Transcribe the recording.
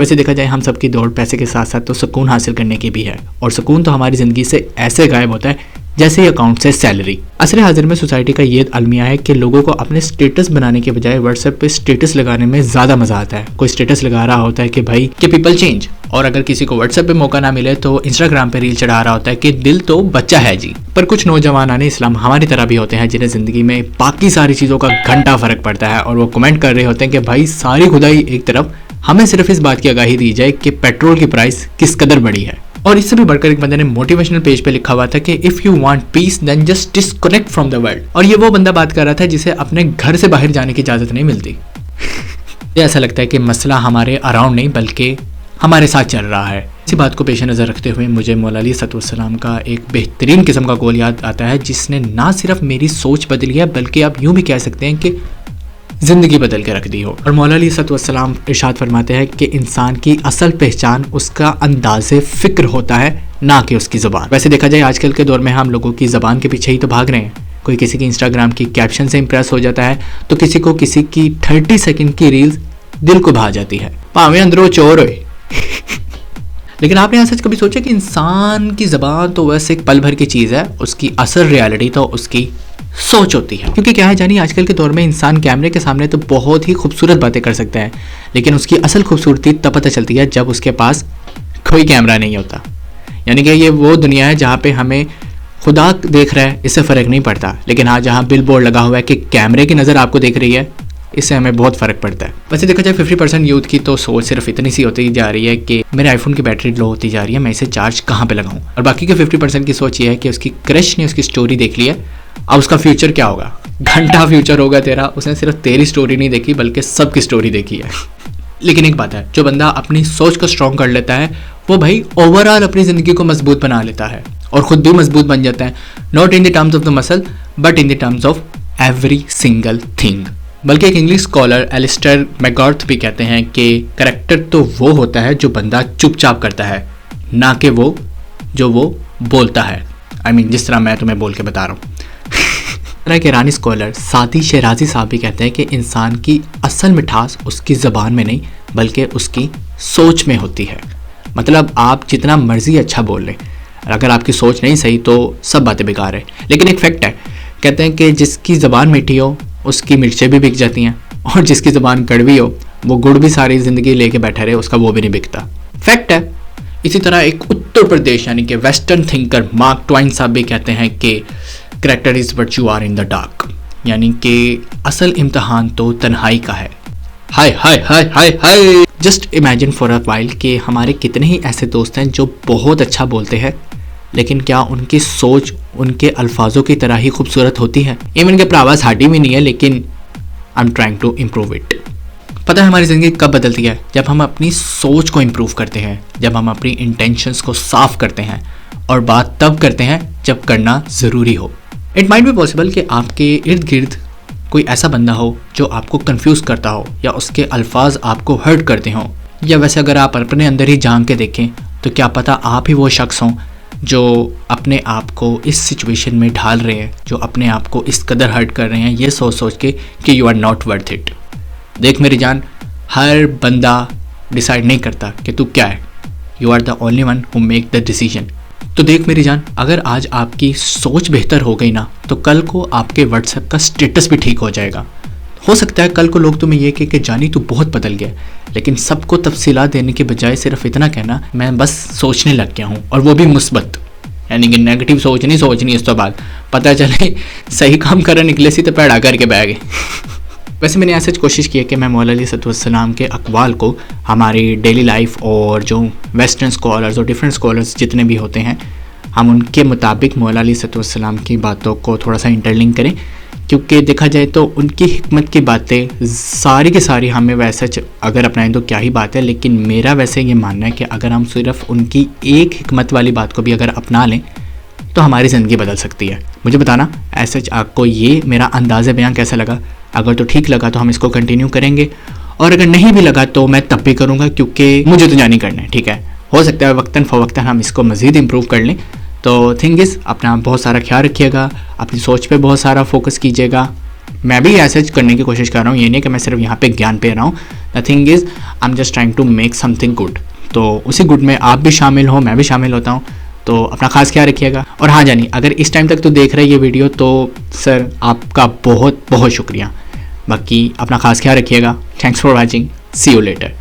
वैसे देखा जाए हम सबकी दौड़ पैसे के साथ साथ तो सुकून हासिल करने की भी है, और सुकून तो हमारी ज़िंदगी से ऐसे गायब होता है जैसे ही अकाउंट से सैलरी। असर हाजिर में सोसाइटी का ये अलमिया है कि लोगों को अपने स्टेटस बनाने के बजाय व्हाट्सएप पे स्टेटस लगाने में ज़्यादा मज़ा आता है। कोई स्टेटस लगा रहा होता है कि भाई कि पीपल चेंज, और अगर किसी को व्हाट्सएप पे मौका ना मिले तो इंस्टाग्राम पे रील चढ़ा रहा होता है कि दिल तो बच्चा है जी। पर कुछ नौजवान इस्लाम हमारी तरह भी होते हैं जिन्हें ज़िंदगी में बाकी सारी चीज़ों का घंटा फ़र्क पड़ता है, और वो कमेंट कर रहे होते हैं कि भाई सारी खुदाई एक तरफ, हमें सिर्फ इस बात की आगाही दी जाए कि पेट्रोल की प्राइस किस कदर बढ़ी है। और इससे भी बढ़कर एक बंदे ने मोटिवेशनल पेज पे लिखा हुआ था कि if you want peace then just disconnect from the world. और ये वो बंदा बात कर रहा था जिसे अपने घर से बाहर जाने की इजाज़त नहीं मिलती। ऐसा लगता है कि मसला हमारे अराउंड नहीं बल्कि हमारे साथ चल रहा है। इसी बात को पेश नज़र रखते हुए मुझे मौला अली सलाम का एक बेहतरीन किस्म का कौल याद आता है जिसने ना सिर्फ मेरी सोच बदली है बल्कि आप यूँ भी कह सकते हैं कि ज़िंदगी बदल के रख दी हो। और मौला अली सलाम इरशाद फरमाते हैं कि इंसान की असल पहचान उसका अंदाज़े फ़िक्र होता है, ना कि उसकी ज़बान। वैसे देखा जाए आजकल के दौर में हम लोगों की ज़बान के पीछे ही तो भाग रहे हैं। कोई किसी की इंस्टाग्राम की कैप्शन से इंप्रेस हो जाता है तो किसी को किसी की 30 सेकंड की रील्स दिल को भा जाती है, भावें अंदरों चोर होए। लेकिन आपने ऐसा कभी सोचा कि इंसान की ज़बान तो वैसे एक पल भर की चीज़ है, उसकी असल रियलिटी तो उसकी सोच होती है। क्योंकि क्या है जानिए, आजकल के दौर में इंसान कैमरे के सामने तो बहुत ही खूबसूरत बातें कर सकता है, लेकिन उसकी असल खूबसूरती तब पता चलती है जब उसके पास कोई कैमरा नहीं होता। यानी कि ये वो दुनिया है जहाँ पे हमें खुदा देख रहा है इससे फ़र्क नहीं पड़ता, लेकिन हाँ जहाँ बिल बोर्ड लगा हुआ है कि कैमरे की नज़र आपको देख रही है, इससे हमें बहुत फ़र्क पड़ता है। वैसे देखा जाए 50% यूथ की तो सोच सिर्फ इतनी सी होती जा रही है कि मेरे आईफोन की बैटरी लो होती जा रही है, मैं इसे चार्ज कहाँ पे लगाऊं। और बाकी के 50% की सोच ये है कि उसकी क्रश ने उसकी स्टोरी देख ली है, अब उसका फ्यूचर क्या होगा, घंटा फ्यूचर होगा तेरा। उसने सिर्फ तेरी स्टोरी नहीं देखी बल्कि सबकी स्टोरी देखी है। लेकिन एक बात है, जो बंदा अपनी सोच को स्ट्रॉन्ग कर लेता है वो भाई ओवरऑल अपनी ज़िंदगी को मजबूत बना लेता है और ख़ुद भी मजबूत बन जाता है। Not in the terms of the muscle but in the terms of every single thing. बल्कि एक इंग्लिश स्कॉलर एलिस्टर मैकगॉर्थ भी कहते हैं कि करैक्टर तो वो होता है जो बंदा चुपचाप करता है, ना कि वो जो वो बोलता है। I mean, जिस तरह मैं तुम्हें बोल के बता रहा हूँ। तरह के ईरानी स्कॉलर सादी शराजी साहब भी कहते हैं कि इंसान की असल मिठास उसकी ज़बान में नहीं बल्कि उसकी सोच में होती है। मतलब आप जितना मर्जी अच्छा बोल लें, अगर आपकी सोच नहीं सही तो सब बातें बेकार है। लेकिन एक फैक्ट है, कहते हैं कि जिसकी ज़बान मीठी हो उसकी मिर्चें भी बिक जाती हैं, और जिसकी ज़बान कड़वी हो वो गुड़ भी सारी ज़िंदगी लेके बैठा रहे उसका वो भी नहीं बिकता। फैक्ट है। इसी तरह एक उत्तर प्रदेश यानी कि वेस्टर्न थिंकर मार्क ट्वाइन साहब भी कहते हैं कि character is what you are in the dark, यानी कि असल इम्तहान तो तन्हाई का है। हाय हाय हाय हाय हाय। Just imagine for a while कि हमारे कितने ही ऐसे दोस्त हैं जो बहुत अच्छा बोलते हैं, लेकिन क्या उनकी सोच उनके अल्फाजों की तरह ही खूबसूरत होती है। इवन के आवाज़ हाडी भी नहीं है, लेकिन I am trying to improve it. पता है हमारी ज़िंदगी कब बदलती है? जब हम अपनी सोच को इम्प्रूव करते हैं, जब हम अपनी इंटेंशंस को साफ करते हैं, और बात तब करते हैं जब करना ज़रूरी हो। इट माइट बी पॉसिबल कि आपके इर्द गिर्द कोई ऐसा बंदा हो जो आपको कंफ्यूज करता हो या उसके अल्फाज आपको हर्ट करते हों, या वैसे अगर आप अपने अंदर ही झांक के देखें तो क्या पता आप ही वो शख्स हों जो अपने आप को इस सिचुएशन में ढाल रहे हैं, जो अपने आप को इस कदर हर्ट कर रहे हैं ये सोच सोच के कि you are not worth it. देख मेरी जान, हर बंदा डिसाइड नहीं करता कि तू क्या है, you are the only one who make the decision. तो देख मेरी जान, अगर आज आपकी सोच बेहतर हो गई ना तो कल को आपके व्हाट्सएप का स्टेटस भी ठीक हो जाएगा। हो सकता है कल को लोग तुम्हें ये कह के जानी तू बहुत बदल गया, लेकिन सबको तफसीलात देने के बजाय सिर्फ इतना कहना मैं बस सोचने लग गया हूँ, और वो भी मुस्बत, यानी कि नेगेटिव सोच नहीं सोचनी। इस तो बाद पता चले सही काम कर निकले सी तो पैड़ा करके बह गए। वैसे मैंने ऐसे कोशिश की है कि मैं मौला अली सलाम के अक़वाल को हमारी डेली लाइफ और जो वेस्टर्न स्कॉलर्स और डिफरेंट स्कॉलर्स जितने भी होते हैं, हम उनके मुताबिक मौला अली सलाम की बातों को थोड़ा सा इंटरलिंक करें, क्योंकि देखा जाए तो उनकी हिकमत की बातें सारी की सारी हमें वैसे अगर अपनाएं तो क्या ही बात है, लेकिन मेरा वैसे ये मानना है कि अगर हम सिर्फ उनकी एक हिकमत वाली बात को भी अगर अपना लें तो हमारी ज़िंदगी बदल सकती है। मुझे बताना ऐसे आपको ये मेरा अंदाज़ बयान कैसा लगा। अगर तो ठीक लगा तो हम इसको कंटिन्यू करेंगे, और अगर नहीं भी लगा तो मैं तब भी करूँगा, क्योंकि मुझे तो जानी करना है। ठीक है, हो सकता है वक्तन फ़वक्तन हम इसको मज़ीद इम्प्रूव कर लें। तो थिंग इज़, अपना बहुत सारा ख्याल रखिएगा, अपनी सोच पे बहुत सारा फोकस कीजिएगा। मैं भी ऐसे करने की कोशिश कर रहा हूँ, ये नहीं कि मैं सिर्फ यहाँ पे ज्ञान पे रहा हूँ, the thing is I am just trying to make something good. तो उसी गुड में आप भी शामिल हो, मैं भी शामिल होता हूँ। तो अपना खास ख्याल रखिएगा। और हाँ जानी, अगर इस टाइम तक तो देख रहे हैं ये वीडियो तो सर आपका बहुत बहुत शुक्रिया। बाकी अपना खास ख्याल रखिएगा। Thanks for watching, see you letter.